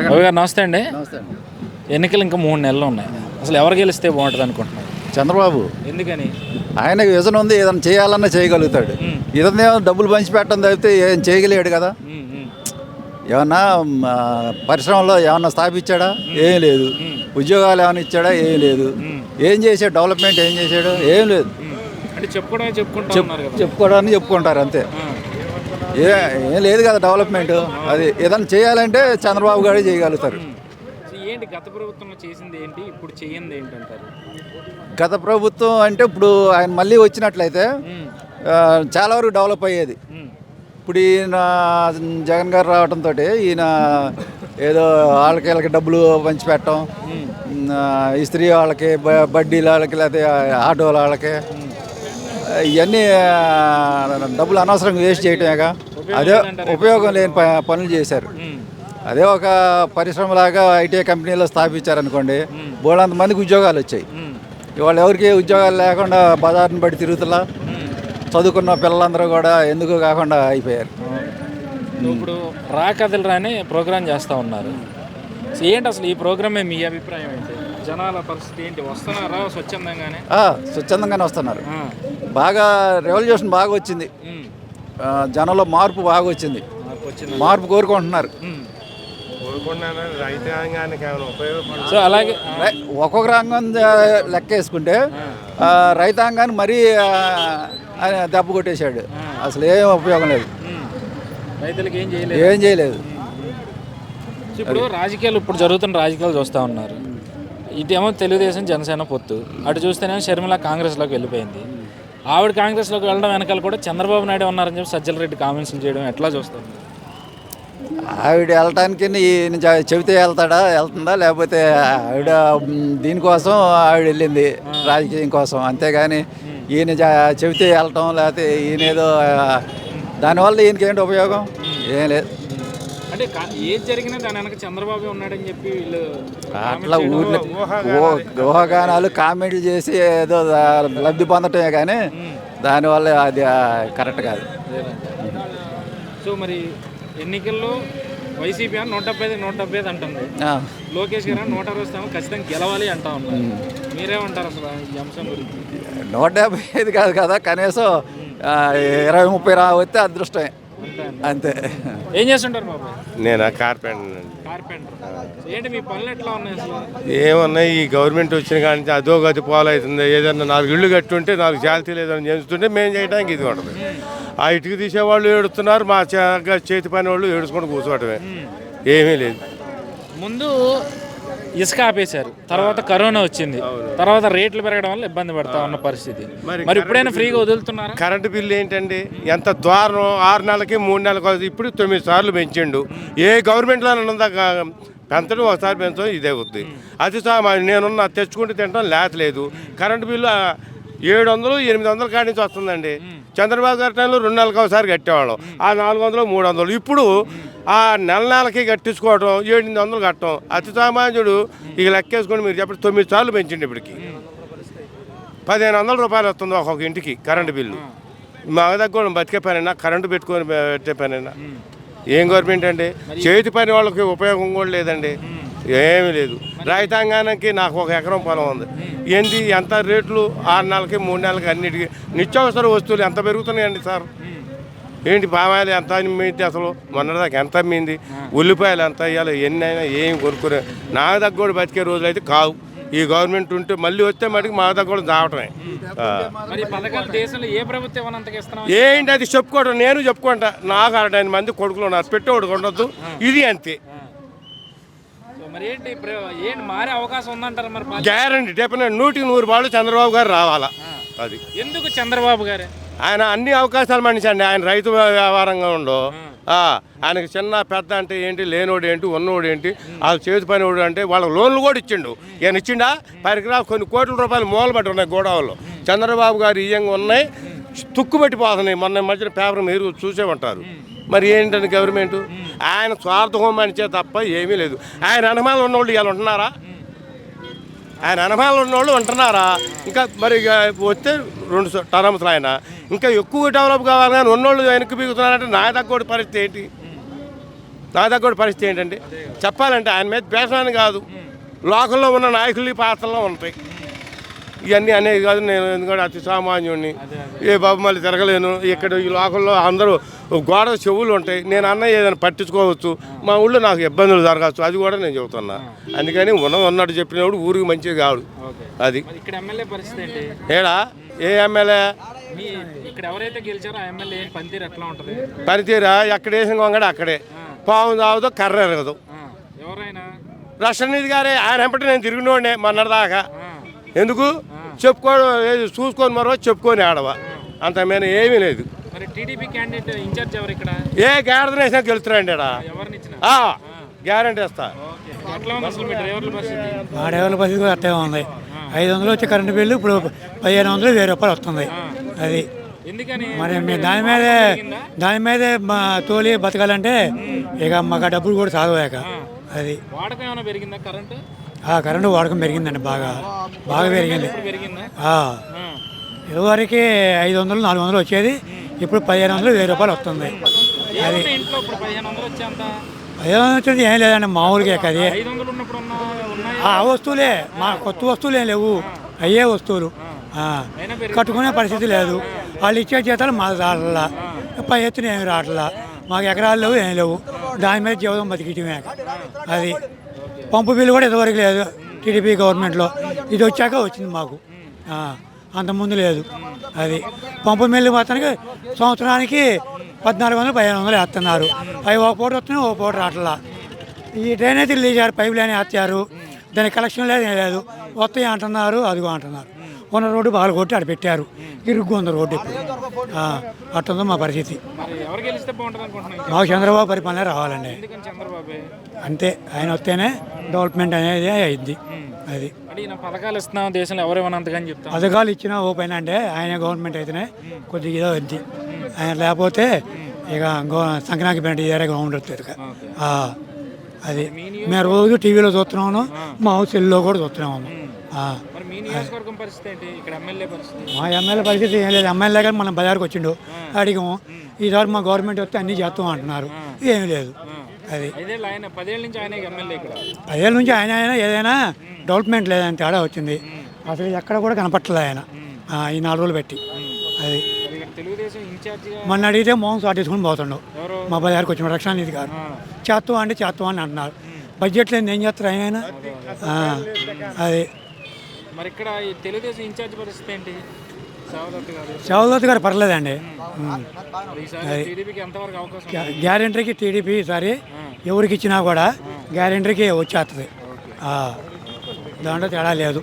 రవి గారు నమస్తే అండి. నమస్తే అండి. ఎన్నికలు ఇంకా 3 నెలలు ఉన్నాయి. అసలు ఎవరు గెలిస్తే బాగుంటుంది అనుకుంటున్నారు? చంద్రబాబు ఎందుకని? ఆయనకు విజన్ ఉంది, ఏదైనా చేయాలన్నా చేయగలుగుతాడు. ఇదన్నా డబ్బులు పంచి పెట్టడం తప్పితే ఏం చేయగలిగాడు కదా. ఏమన్నా పరిశ్రమలో ఏమన్నా స్థాపించాడా? ఏం లేదు. ఉద్యోగాలు ఏమైనా ఇచ్చాడా? ఏం లేదు. ఏం చేశాడు? డెవలప్మెంట్ ఏం చేశాడు? ఏం లేదు. అంటే చెప్పుకోవడానికి చెప్పుకుంటారు అంతే. ఏం లేదు కదా డెవలప్మెంట్. అది ఏదైనా చేయాలంటే చంద్రబాబు గారే చేయగలుగుతారు. ఏంటి గత ప్రభుత్వంలో చేసింది ఏంటి, ఇప్పుడు చేయండి ఏంటంటారు? గత ప్రభుత్వం అంటే ఇప్పుడు ఆయన మళ్ళీ వచ్చినట్లయితే చాలా వరకు డెవలప్ అయ్యేది. ఇప్పుడు ఈయన జగన్ గారు రావడంతో ఈయన ఏదో వీళ్ళకి డబ్బులు పంచిపెట్టడం, ఇస్త్రీ వాళ్ళకి, బడ్డీల వాళ్ళకి, లేకపోతే ఆటోల వాళ్ళకి, ఇవన్నీ డబ్బులు అనవసరంగా వేస్ట్ చేయటమేగా. అదే ఉపయోగం లేని పనులు చేశారు. అదే ఒక పరిశ్రమలాగా ఐటీ కంపెనీలో స్థాపించారనుకోండి, బోళ్ళంత మందికి ఉద్యోగాలు వచ్చాయి. ఇవాళ ఎవరికి ఉద్యోగాలు లేకుండా బజార్ని బట్టి తిరుగుతున్నా చదువుకున్న పిల్లలందరూ కూడా ఎందుకు కాకుండా అయిపోయారు. ఇప్పుడు రా కథలు రాని ప్రోగ్రాం చేస్తూ ఉన్నారు. ఏంటి అసలు ఈ ప్రోగ్రామే మీ అభిప్రాయం ఏంటి? జనాల పరిస్థితి ఏంటి? వస్తున్నారా స్వచ్ఛందంగానే? స్వచ్ఛందంగానే వస్తున్నారు. బాగా రెవల్యూషన్ బాగా వచ్చింది. జనంలో మార్పు బాగా వచ్చింది. మార్పు కోరుకుంటున్నారు. సో అలాగే ఒక్కొక్క రంగం లెక్క వేసుకుంటే రైతాంగాన్ని మరీ దెబ్బ కొట్టేశాడు. అసలు ఏం ఉపయోగం లేదు. రైతులకి ఏం చేయలేదు. ఇప్పుడు రాజకీయాలు, ఇప్పుడు జరుగుతున్న రాజకీయాలు చూస్తూ ఉన్నారు. ఇటేమో తెలుగుదేశం జనసేన పొత్తు, అటు చూస్తేనేమో షర్మిల కాంగ్రెస్లోకి వెళ్ళిపోయింది. ఆవిడ కాంగ్రెస్లోకి వెళ్ళడం వెనకాల కూడా చంద్రబాబు నాయుడు ఉన్నారని చెప్పి సజ్జల రెడ్డి కామెంట్స్ చేయడం ఎట్లా చూస్తారు? ఆవిడ వెళ్ళటానికి ఈయన చెబితే వెళ్తుందా, లేకపోతే ఆవిడ దీనికోసం ఆవిడ వెళ్ళింది రాజకీయం కోసం, అంతేగాని ఈయన చెబితే వెళ్ళటం, లేకపోతే ఈయన ఏదో దానివల్ల ఈయనకి ఏంటి ఉపయోగం? ఏం లేదు. అంటే ఏది జరిగినా దాని వెనక చంద్రబాబు ఉన్నాడని చెప్పి వీళ్ళు అట్లా ఊహాగానాలు కామెంట్లు చేసి ఏదో లబ్ధి పొందటమే కానీ దానివల్ల అది కరెక్ట్ కాదు. సో మరి ఎన్నికల్లో వైసీపీ 175 అంటుంది, లోకేష్ గారు 160 ఖచ్చితంగా గెలవాలి అంటా ఉన్నారు. మీరేమంటారు అసలు ఈ అంశం గురించి? 175 కాదు కదా, కనీసం 20-30 వస్తే అదృష్టమే అంతే. ఏం చేస్తుంటారు బాబు? నేను కార్పెంటర్. ఏంటి మీ పనులు ఎట్లా ఉన్నాయి అసలు? ఏమన్నాయి, ఈ గవర్నమెంట్ వచ్చిన కానీ అదో గతి పోలవుతుంది. ఏదన్నా 4 ఇళ్ళు కట్టుంటే 4 జాలతీ లేదని చేస్తుంటే మేము చేయడానికి ఇది ఉంటుంది. ఆ ఇటుక తీసేవాళ్ళు ఏడుస్తున్నారు, మా చేతి పని వాళ్ళు ఏడుచుకుంటూ కూర్చోవటమే. ఏమీ లేదు. ముందు ఇసుక ఆపేశారు, తర్వాత కరోనా వచ్చింది, తర్వాత రేట్లు పెరగడం వల్ల ఇబ్బంది పడతా ఉన్న పరిస్థితి. మరి ఇప్పుడైనా ఫ్రీగా వదులుతున్నారు? కరెంటు బిల్లు ఏంటండి ఎంత ద్వారం, 6 నెలలకి 3 నెలలకి, ఇప్పుడు 9 సార్లు పెంచిండు. ఏ గవర్నమెంట్లో ఉందా పెంచడం, ఒకసారి పెంచడం ఇదే అవుతుంది. అది నేనున్న తెచ్చుకుంటే తింటాం లేదు. కరెంటు బిల్లు 700-800 కాడి నుంచి వస్తుందండి. చంద్రబాబు గారి టైంలో 2 నెలలకు ఒకసారి కట్టేవాళ్ళం, ఆ 400-300. ఇప్పుడు ఆ నెలకి కట్టించుకోవడం 700 కట్టడం. అతి సామాన్యుడు ఇక లెక్కేసుకొని మీరు చెప్పండి, 9 సార్లు పెంచిండి. ఇప్పటికి 1500 రూపాయలు వస్తుంది ఒక్కొక్క ఇంటికి కరెంటు బిల్లు. మా దగ్గర బతికే పనైనా, కరెంటు పెట్టుకొని పెట్టే పనైనా. ఏం గవర్నమెంట్ అండి? చేతి పని వాళ్ళకి ఉపయోగం కూడా లేదండి, ఏమీ లేదు. రైతాంగానికి నాకు 1 ఎకరం పొలం ఉంది. ఏంటి ఎంత రేట్లు 6 నెలలకి 3 నెలలకి అన్నిటికీ నిత్యావసర వస్తువులు ఎంత పెరుగుతున్నాయండి సార్? ఏంటి పామాయిలు ఎంత అమ్మింది, అసలు మొన్నదాకా ఎంత అమ్మింది, ఉల్లిపాయలు ఎంత అయ్యాలి, ఎన్ని అయినా ఏమి కొనుక్కునే నా దగ్గర కూడా బతికే రోజులు అయితే కావు. ఈ గవర్నమెంట్ ఉంటే మళ్ళీ వస్తే మటుకు మా దగ్గర కూడా దావటమే. ఏంటి అది చెప్పుకోవడం, నేను చెప్పుకుంటా. నాకు 60 మంది కొడుకులు ఉన్నారు, పెట్టేవాడు ఉండొద్దు, ఇది అంతే. గ్యారంటీ డెఫినెట్ 100% వాళ్ళు చంద్రబాబు గారు రావాలా. అది ఎందుకు చంద్రబాబు గారు? ఆయన అన్ని అవకాశాలు మనిషి అండి. ఆయన రైతు వ్యవహారంగా ఉండో, ఆయనకి చిన్న పెద్ద అంటే ఏంటి, లేనోడు ఏంటి, ఉన్నోడు ఏంటి, వాళ్ళ చేతి పని వాడు అంటే వాళ్ళకి లోన్లు కూడా ఇచ్చిండు. ఈయన ఇచ్చిండా? పరికరాలు కొన్ని కోట్ల రూపాయలు మూలబట్టి ఉన్నాయి గోడౌన్లో. చంద్రబాబు గారు ఇయ్యంగా ఉన్నాయి, తుక్కుబట్టిపోతున్నాయి. మొన్న మధ్యన పేపర్ మీరు చూసే ఉంటారు. మరి ఏంటంటే గవర్నమెంట్ ఆయన స్వార్థం మనిచే తప్ప ఏమీ లేదు. ఆయన అనుమానాలు ఉన్నోళ్ళు ఇవాళ ఉంటున్నారా? ఆయన అనుమానాలు ఉన్నోళ్ళు ఉంటున్నారా? ఇంకా మరి వస్తే 2 టర్మ్స్లో ఆయన ఇంకా ఎక్కువ డెవలప్ కావాలి కానీ ఉన్నోళ్ళు వెనక్కి పీకుతున్నారంటే నా దగ్గర పరిస్థితి ఏంటి? నా దగ్గర కూడా పరిస్థితి ఏంటంటే చెప్పాలంటే ఆయన మీద పేషాన్ని కాదు, లోకల్లో ఉన్న నాయకులు పాత్రలో ఉంటాయి. ఇవన్నీ అనేది కాదు, నేను ఎందుకంటే అతి సామాన్యుడిని, ఏ బాబు మళ్ళీ తిరగలేను. ఇక్కడ ఈ లోకల్లో అందరూ గోడ చెవులు ఉంటాయి, నేను అన్న ఏదైనా పట్టించుకోవచ్చు, మా ఊళ్ళో నాకు ఇబ్బందులు జరగచ్చు, అది కూడా నేను చెబుతున్నా. అందుకని ఉన్నట్టు చెప్పినప్పుడు ఊరికి మంచిది కాదు. అది ఇక్కడ ఎమ్మెల్యే పరిస్థితి ఏంటి? ఏడా ఏ ఎమ్మెల్యే ఇక్కడ ఎవరైతే గెలిచారో ఆ ఎమ్మెల్యే పనితీరు ఎట్లా ఉంటుంది? పనితీరా ఎక్కడ వేసిన కొంగడ అక్కడే, పాము తాగుతో కర్ర ఎరగదు. ఎవరైనా రక్షణనిధి గారే, ఆయన ఎంపటి నేను తిరిగినోడే మొన్నటిదాకా. ఎందుకు చెప్పుకోవడం, చూసుకొని మరో చెప్పుకొని ఆడవా, అంత మీద ఏమీ లేదు. మరి టీడీపీ క్యాండిడేట్ ఇన్ఛార్జ్ ఎవరు ఇక్కడ? ఏ గ్యారెంటీ వేసినా గెలుస్తున్నాండి గ్యారెంటీ వేస్తా. ఎట్లా ఉంది అసలు మీ డ్రైవర్ల పరిస్థితి? మా డ్రైవర్ల పరిస్థితి కూడా అట్టే ఉంది. 500 వచ్చే కరెంటు బిల్లు ఇప్పుడు 1500, 1000 రూపాయలు వస్తుంది. అది ఎందుకని మరి మేము దాని మీదే మా తోలి బతకాలంటే ఇక మాకు ఆ డబ్బులు కూడా సాగలేక. అది వాడకం ఏమైనా పెరిగిందా కరెంటు? కరెంటు వాడకం పెరిగిందండి, బాగా పెరిగింది. పెరిగిందా? ఇదివరకు 500, 400 వచ్చేది, ఇప్పుడు 1500, 1000 రూపాయలు వస్తుంది. అది ఇంట్లో ఇప్పుడు 1500 వచ్చేంత 1500 వచ్చేది ఏం లేదండి, మామూలుగా అది 500 ఉన్నప్పుడు ఉన్నాయి. ఆ వస్తువులే, మా కొత్త వస్తువులు ఏం లేవు, అయ్యే వస్తువులు. కట్టుకునే పరిస్థితి లేదు. వాళ్ళు ఇచ్చే జీతాలు మాకు రావట్లా, పై ఎత్తున ఏమి రావట్లా, మాకు ఎకరాలు లేవు, ఏం లేవు, దాని మీద జీవితం బతికిటమే. అది పంపు బిల్లు కూడా ఇంతవరకు లేదు టీడీపీ గవర్నమెంట్లో, ఇది వచ్చాక వచ్చింది మాకు, అంతకుముందు లేదు. అది పంపు బిల్లు మొత్తానికి సంవత్సరానికి 1400, 1500 వేస్తున్నారు. అవి ఒక పూట వస్తున్నాయి, ఒక పూట రావట్లా. ఈ డ్రైనేజ్ తీశారు, పైప్ లైన్ వేస్తారు, దానికి కలెక్షన్ లేదు, ఏం లేదు, వస్తాయి అంటున్నారు, అదిగో అంటున్నారు. ఉన్న రోడ్డు బాగా కొట్టి అక్కడ పెట్టారు, ఇరుగ్గు ఉంది రోడ్డు. ఇప్పుడు అట్టుందో మా పరిస్థితి. ఎవరు గెలిస్తే బాగుంటుంది అనుకుంటున్నాను? మాకు చంద్రబాబు పరిపాలన రావాలండి. చంద్రబాబు అంతే, ఆయన వస్తేనే డెవలప్మెంట్ అనేది అయింది. అది పథకాలు ఇస్తున్నాం దేశంలో ఎవరేమన్నా అంతగాని చెప్తాం. పథకాలు ఇచ్చినా ఓ పైన అంటే ఆయన గవర్నమెంట్ అయితేనే కొద్దిగా ఏదో ఉంది. ఆయన లేకపోతే ఇక సంక్రాంతి పెంట ఏరే ఉండొచ్చు. అది మేము రోజు టీవీలో చూస్తున్నాము, మా సెల్లో కూడా చూస్తున్నాము. మా ఎమ్మెల్యే పరిస్థితి ఏం లేదు. ఎమ్మెల్యే కానీ మనం బజార్కి వచ్చిండు, అడిగాము, ఈసారి మా గవర్నమెంట్ వస్తే అన్నీ చేస్తాం అంటున్నారు, ఏమీ లేదు. అది 10 ఏళ్ళ నుంచి ఆయన ఏదైనా డెవలప్మెంట్ లేదని తేడా వచ్చింది. అసలు ఎక్కడ కూడా కనపట్టలేదు ఆయన ఈ 4 రోజులు పెట్టి. అది మొన్న అడిగితే మోహన్ సాటేసుకుని పోతుండవు. మా బజార్కి వచ్చిన రక్షణనిధి గారు చేస్తాం అని అంటున్నారు. బడ్జెట్ లేని ఏం చేస్తారు ఆయన? అది మరి ఇక్కడ తెలుగుదేశం ఇన్ఛార్జ్ పరిస్థితి ఏంటి? శివదత్ గారు పర్లేదండి. గ్యారెంటీకి టీడీపీ ఈసారి ఎవరికి ఇచ్చినా కూడా గ్యారెంటీకి వచ్చేస్తుంది, దాంట్లో తేడా లేదు.